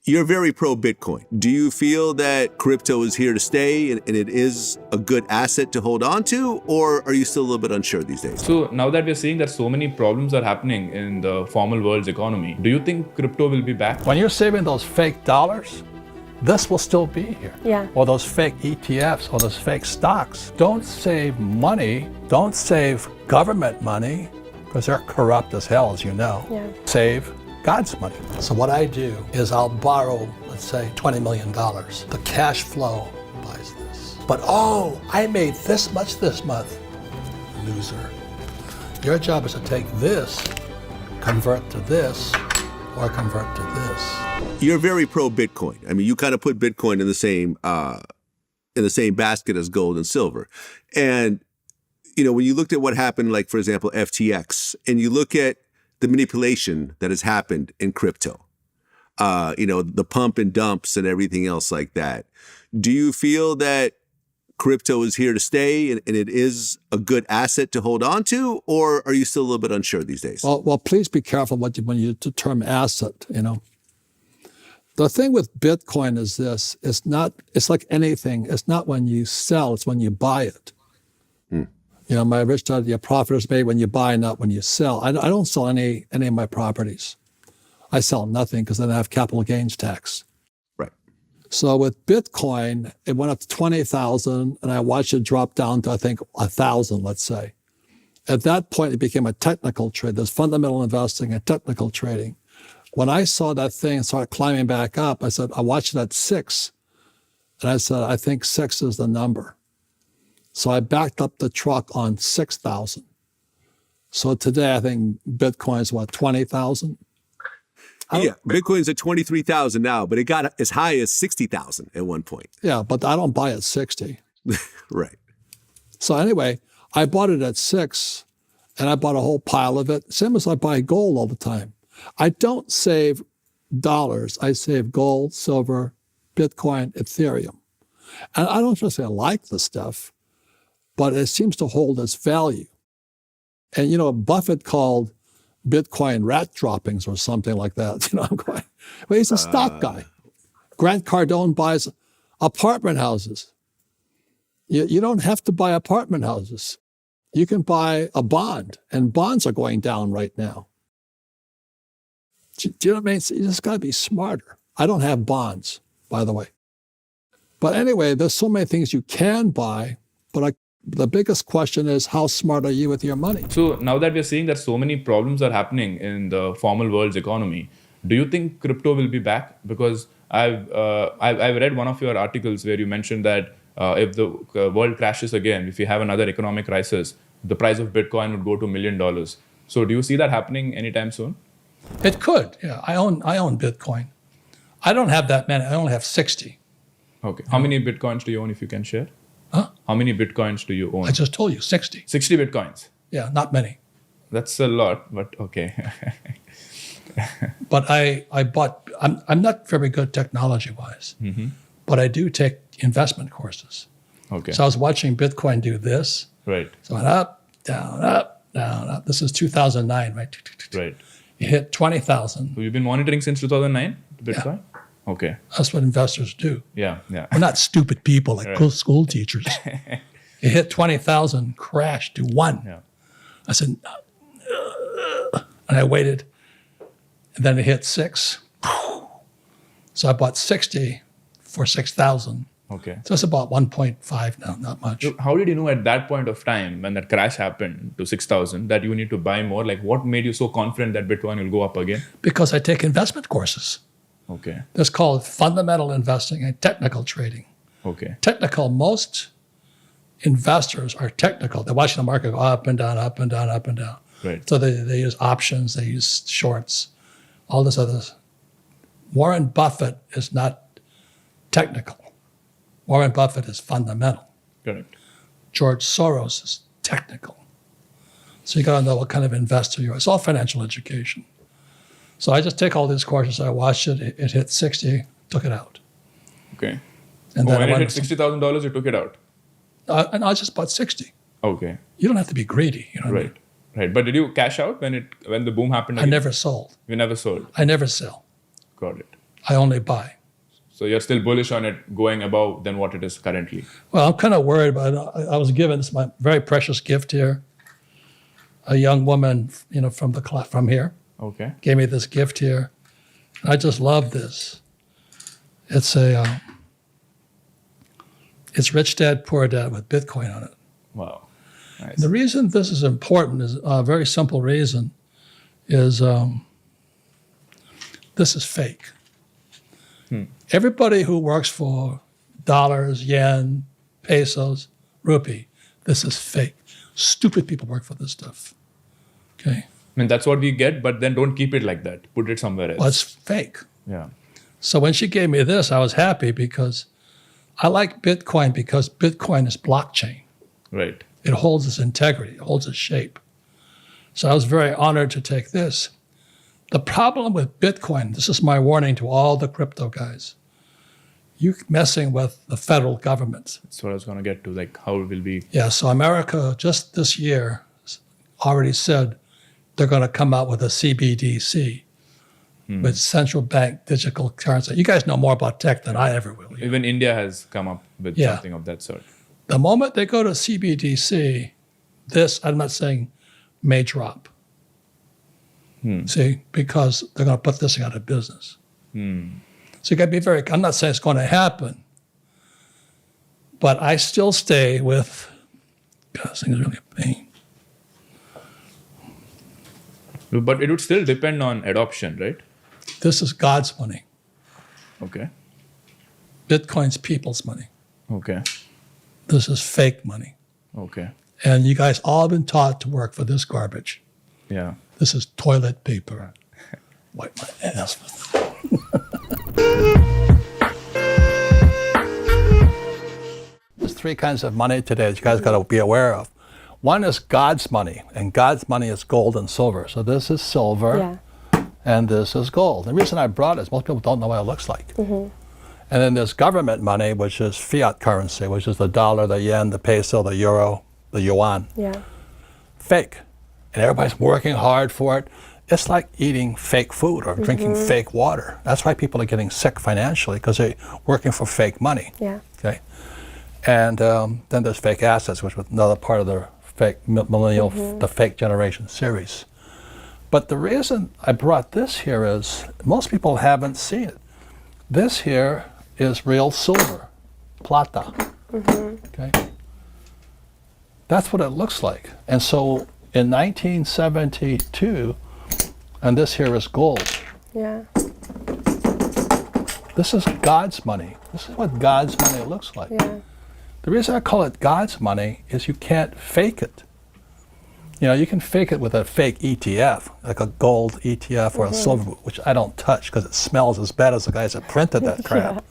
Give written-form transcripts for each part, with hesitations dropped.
You're very pro Bitcoin. Do you feel that crypto is here to stay and it is a good asset to hold on to, or are you still a little bit unsure these days? So now that we're seeing that so many problems are happening in the formal world's economy, do you think crypto will be back? When you're saving those fake dollars, this will still be here. Yeah. Or those fake ETFs or those fake stocks. Don't save money. Don't save government money because they're corrupt as hell, as you know. Yeah. Save God's money. So what I do is I'll borrow, let's say, $20 million. The cash flow buys this. But oh, I made this much this month. Loser. Your job is to take this, convert to this, or convert to this. You're very pro Bitcoin. I mean, you kind of put Bitcoin in the same basket as gold and silver. And, you know, when you looked at what happened, like, for example, FTX, and you look at the manipulation that has happened in crypto, you know, the pump and dumps and everything else like that. Do you feel that crypto is here to stay and it is a good asset to hold on to, or are you still a little bit unsure these days? Well, please be careful when you use the term asset, you know. The thing with Bitcoin is this, it's like anything. It's not when you sell, it's when you buy it. You know, my rich dad, your profit is made when you buy, not when you sell. I don't sell any of my properties. I sell nothing because then I have capital gains tax. Right. So with Bitcoin, it went up to 20,000 and I watched it drop down to, I think, 1,000, let's say. At that point, it became a technical trade. There's fundamental investing and technical trading. When I saw that thing start climbing back up, I said, I watched it at 6. And I said, I think 6 is the number. So I backed up the truck on 6,000. So today, I think Bitcoin is what, 20,000? Yeah, Bitcoin's at 23,000 now, but it got as high as 60,000 at one point. Yeah, but I don't buy at 60. Right. So anyway, I bought it at 6, and I bought a whole pile of it. Same as I buy gold all the time. I don't save dollars. I save gold, silver, Bitcoin, Ethereum. And I don't just say I like the stuff, but it seems to hold its value. And, you know, Buffett called Bitcoin rat droppings or something like that. You know, I'm going, well, he's a stock guy. Grant Cardone buys apartment houses. You don't have to buy apartment houses. You can buy a bond, and bonds are going down right now. Do you know what I mean? You just got to be smarter. I don't have bonds, by the way. But anyway, there's so many things you can buy, but the biggest question is, how smart are you with your money? So now that we're seeing that so many problems are happening in the formal world's economy, do you think crypto will be back? Because I've read one of your articles where you mentioned that if the world crashes again, if you have another economic crisis, the price of Bitcoin would go to $1 million. So do you see that happening anytime soon? It could. Yeah, I own Bitcoin. I don't have that many. I only have 60. Okay. How many Bitcoins do you own, if you can share? Huh? How many Bitcoins do you own? I just told you, 60. 60 Bitcoins. Yeah, not many. That's a lot, but okay. But I bought, I'm not very good technology-wise, but I do take investment courses. Okay. So I was watching Bitcoin do this. Right. So it went up, down, up, down, up. This is 2009, right? Right. It hit 20,000. So you've been monitoring since 2009, Bitcoin? Yeah. Okay. That's what investors do. Yeah, yeah. We're not stupid people like school teachers. It hit 20,000, crashed to 1. Yeah. I said, and I waited, and then it hit 6. So I bought 60 for 6,000. Okay. So it's about 1.5 now, not much. So how did you know at that point of time, when that crash happened to 6,000, that you need to buy more? Like, what made you so confident that Bitcoin will go up again? Because I take investment courses. Okay. That's called fundamental investing and technical trading. Okay. Technical, most investors are technical. They're watching the market go up and down, up and down, up and down. Right. So they use options, they use shorts, all this other. Warren Buffett is not technical. Warren Buffett is fundamental. Correct. George Soros is technical. So you got to know what kind of investor you are. It's all financial education. So I just take all these courses. I watched it. It hit 60, took it out. Okay. And then when it hit $60,000, you took it out? And I just bought 60. Okay. You don't have to be greedy. You know what I mean? Right. But did you cash out when the boom happened I again? never sold. You never sold? I never sell. Got it. I only buy. So you're still bullish on it going above than what it is currently. Well, I'm kind of worried about it. I was given this my very precious gift here. A young woman, from here, Okay. gave me this gift here. And I just love this. It's it's Rich Dad Poor Dad with Bitcoin on it. Wow. Nice. The reason this is important is a very simple reason. Is this is fake. Everybody who works for dollars, yen, pesos, rupee, this is fake. Stupid people work for this stuff. Okay? I mean, that's what we get, but then don't keep it like that. Put it somewhere else. Well, it's fake. Yeah. So when she gave me this, I was happy because I like Bitcoin because Bitcoin is blockchain. Right. It holds its integrity, it holds its shape. So I was very honored to take this. The problem with Bitcoin, this is my warning to all the crypto guys, you messing with the federal government. That's what I was going to get to, like how it will be. Yeah, so America just this year already said they're going to come out with a CBDC, with central bank digital currency. You guys know more about tech than I ever will. Even India has come up with something of that sort. The moment they go to CBDC, this, I'm not saying may drop. See, because they're going to put this thing out of business. So you got to be very, I'm not saying it's going to happen, but I still stay with, God, this thing is really a pain. But it would still depend on adoption, right? This is God's money. Okay. Bitcoin's people's money. Okay. This is fake money. Okay. And you guys all have been taught to work for this garbage. Yeah. This is toilet paper. Wipe my ass with it. There's three kinds of money today that you guys got to be aware of. One is God's money, and God's money is gold and silver. So this is silver, and this is gold. The reason I brought it is most people don't know what it looks like. And then there's government money, which is fiat currency, which is the dollar, the yen, the peso, the euro, the yuan. Yeah. Fake. And everybody's working hard for it. It's like eating fake food or drinking fake water. That's why people are getting sick financially, because they're working for fake money. Yeah. Okay. And then there's fake assets, which was another part of the fake millennial, the fake generation series. But the reason I brought this here is most people haven't seen it. This here is real silver, plata. Okay. That's what it looks like. And so in 1972, and this here is gold. Yeah. This is God's money. This is what God's money looks like. Yeah. The reason I call it God's money is you can't fake it. You know, you can fake it with a fake ETF, like a gold ETF or a silver, which I don't touch because it smells as bad as the guys that printed that crap.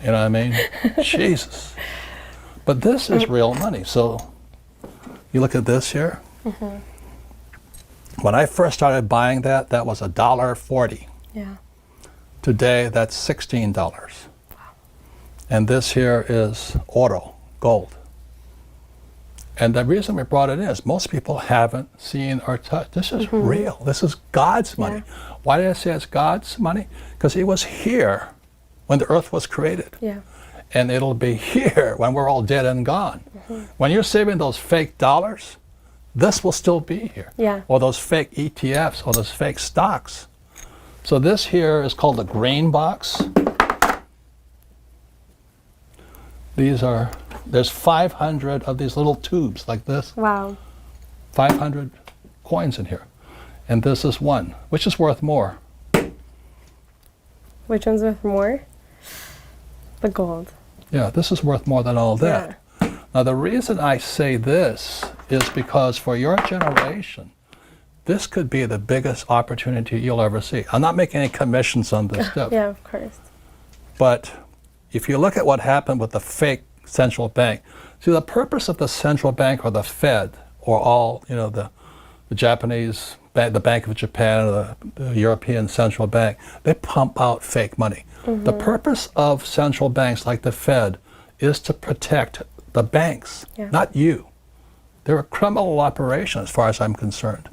You know what I mean? Jesus. But this is real money. So you look at this here. When I first started buying that, that was $1.40. Yeah. Today, that's $16. And this here is oro, gold. And the reason we brought it in is most people haven't seen or touched. This is real. This is God's money. Why did I say it's God's money? Because it was here when the earth was created. Yeah. And it'll be here when we're all dead and gone. When you're saving those fake dollars, this will still be here. Yeah. Or those fake ETFs or those fake stocks. So this here is called the green box. There's 500 of these little tubes like this. Wow. 500 coins in here. And this is one, which is worth more. Which one's worth more? The gold. Yeah, this is worth more than all that. Now the reason I say this is because for your generation, this could be the biggest opportunity you'll ever see. I'm not making any commissions on this stuff. Yeah, of course. But if you look at what happened with the fake central bank, see the purpose of the central bank or the Fed or all, you know, the Japanese, the Bank of Japan or the European Central Bank, they pump out fake money. The purpose of central banks like the Fed is to protect the banks, not you. They're a criminal operation as far as I'm concerned.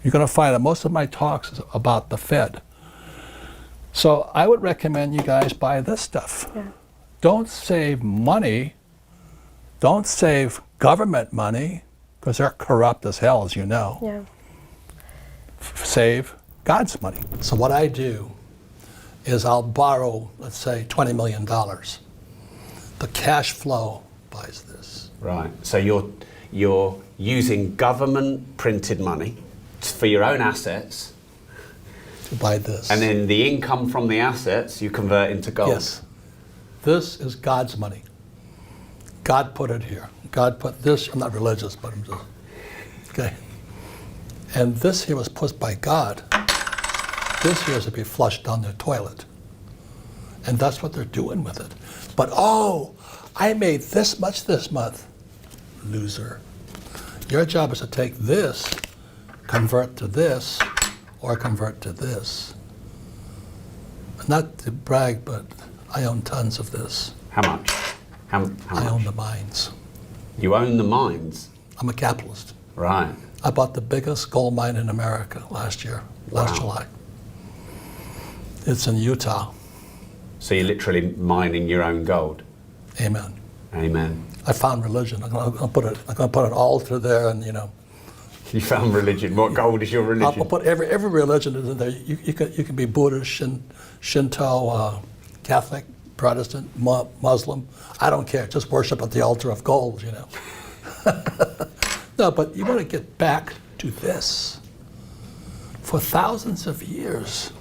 You're going to find that most of my talks is about the Fed. So I would recommend you guys buy this stuff. Yeah. Don't save money. Don't save government money, because they're corrupt as hell, as you know. Yeah. Save God's money. So what I do is I'll borrow, let's say, $20 million. The cash flow buys this. Right. So you're using government printed money for your own assets, To buy this. and then the income from the assets you convert into gold. Yes. This is God's money. God put it here. God put this, I'm not religious, but I'm just, okay. And this here was put by God. This here is to be flushed down the toilet. And that's what they're doing with it. But oh, I made this much this month. Loser. Your job is to take this, convert to this, or convert to this. Not to brag, but I own tons of this. How much? How I much? own the mines. You own the mines. I'm a capitalist. Right. I bought the biggest gold mine in America last Wow. July. It's in Utah. So you're literally mining your own gold. Amen. Amen. I found religion. I'm gonna put an altar there, and You found religion. What gold is your I'll religion? put every religion is in there. You can be Buddhist, Shinto, Catholic, Protestant, Muslim. I don't care. Just worship at the altar of gold. No, but you want to get back to this. For thousands of years,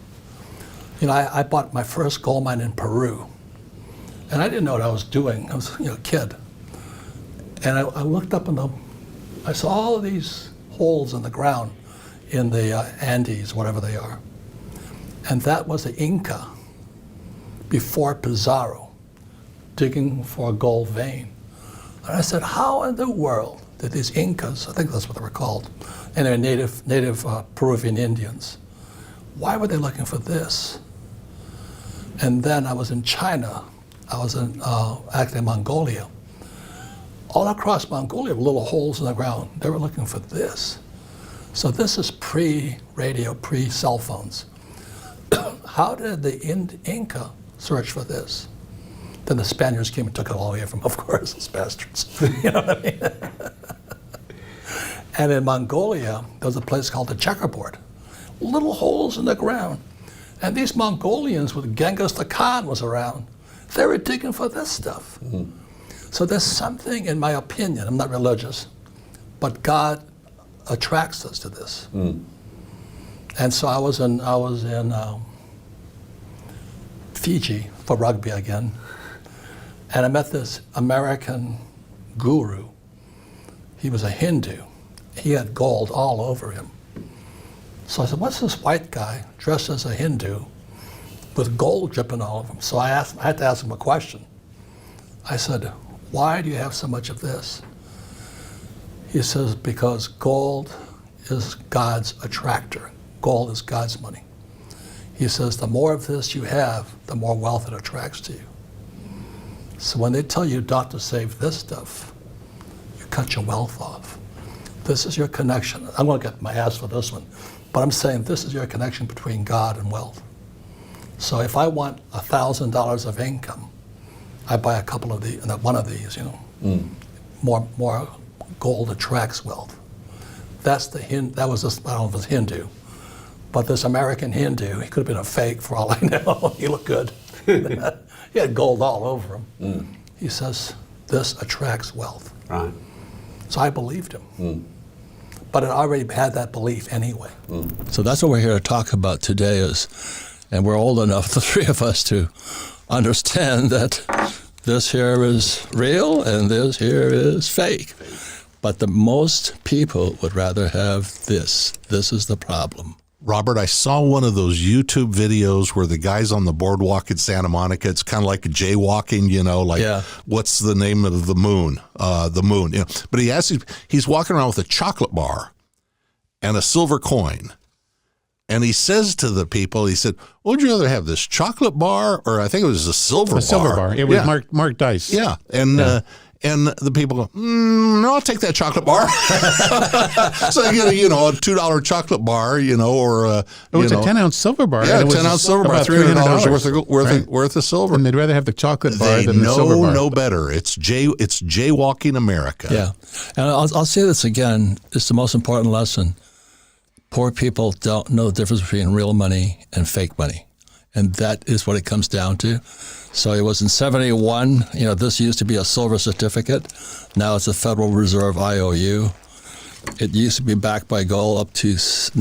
I bought my first gold mine in Peru, and I didn't know what I was doing. I was a kid, and I looked up I saw all of these holes in the ground in the Andes, whatever they are, and that was the Inca before Pizarro digging for a gold vein. And I said, how in the world did these Incas, I think that's what they were called, and they're native Peruvian Indians, why were they looking for this? And then I was in China. I was actually in Mongolia. All across Mongolia were little holes in the ground. They were looking for this. So this is pre-radio, pre-cell phones. How did the Inca search for this? Then the Spaniards came and took it all away from them, of course, those bastards. You know what I mean? And in Mongolia, there was a place called the Checkerboard. Little holes in the ground. And these Mongolians, with Genghis Khan was around, they were digging for this stuff. Mm-hmm. So there's something, in my opinion, I'm not religious, but God attracts us to this. Mm. And so I was in Fiji for rugby again, and I met this American guru. He was a Hindu. He had gold all over him. So I said, what's this white guy dressed as a Hindu with gold dripping all over him? So I had to ask him a question. I said, why do you have so much of this? He says, because gold is God's attractor. Gold is God's money. He says, the more of this you have, the more wealth it attracts to you. So when they tell you not to save this stuff, you cut your wealth off. This is your connection. I'm going to get my ass for this one, but I'm saying this is your connection between God and wealth. So if I want $1,000 of income, I buy a couple of these, one of these, More gold attracts wealth. That's that was this, I don't know if it was Hindu, but this American Hindu, he could have been a fake for all I know. He looked good. He had gold all over him. Mm. He says, this attracts wealth. Right. So I believed him. Mm. But I already had that belief anyway. Mm. So that's what we're here to talk about today and we're old enough, the three of us, to understand that this here is real and this here is fake. But the most people would rather have this. This is the problem. Robert, I saw one of those YouTube videos where the guy's on the boardwalk in Santa Monica. It's kind of like jaywalking, What's the name of the moon? The moon. But he's walking around with a chocolate bar and a silver coin. And he says to the people, he said, would you rather have this chocolate bar or I think it was a silver bar? A silver bar. It was Mark Dice. Yeah. And the people go, no, I'll take that chocolate bar. So they get a $2 chocolate bar, or it was a 10-ounce silver bar. Yeah, and it was 10-ounce silver bar, about $300 worth of silver. And they'd rather have the chocolate bar They than the silver bar. know better. It's jaywalking America. Yeah. And I'll say this again. It's the most important lesson. Poor people don't know the difference between real money and fake money. And that is what it comes down to. So it was in 71, this used to be a silver certificate. Now it's a Federal Reserve IOU. It used to be backed by gold up to, this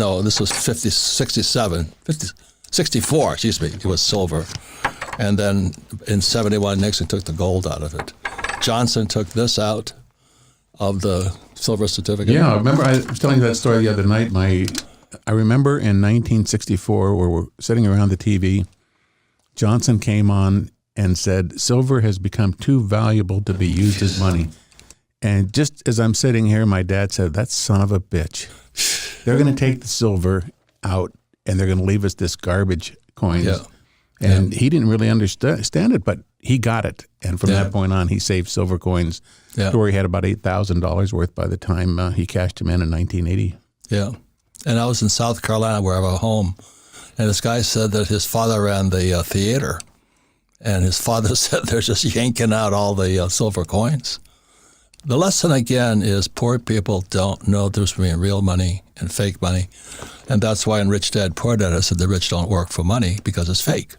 was 64, excuse me, it was silver. And then in 71, Nixon took the gold out of it. Johnson took this out of the silver certificate. Yeah, I remember I was telling you that story the other night. I remember in 1964, where we're sitting around the TV, Johnson came on and said, silver has become too valuable to be used as money. And just as I'm sitting here, my dad said, that son of a bitch. They're going to take the silver out and they're going to leave us this garbage coins. Yeah. And he didn't really understand it, but he got it. And from that point on, he saved silver coins to where he had about $8,000 worth by the time he cashed them in 1980. Yeah. And I was in South Carolina where I have a home. And this guy said that his father ran the theater. And his father said they're just yanking out all the silver coins. The lesson, again, is poor people don't know the difference between real money and fake money. And that's why in Rich Dad, Poor Dad, I said the rich don't work for money because it's fake.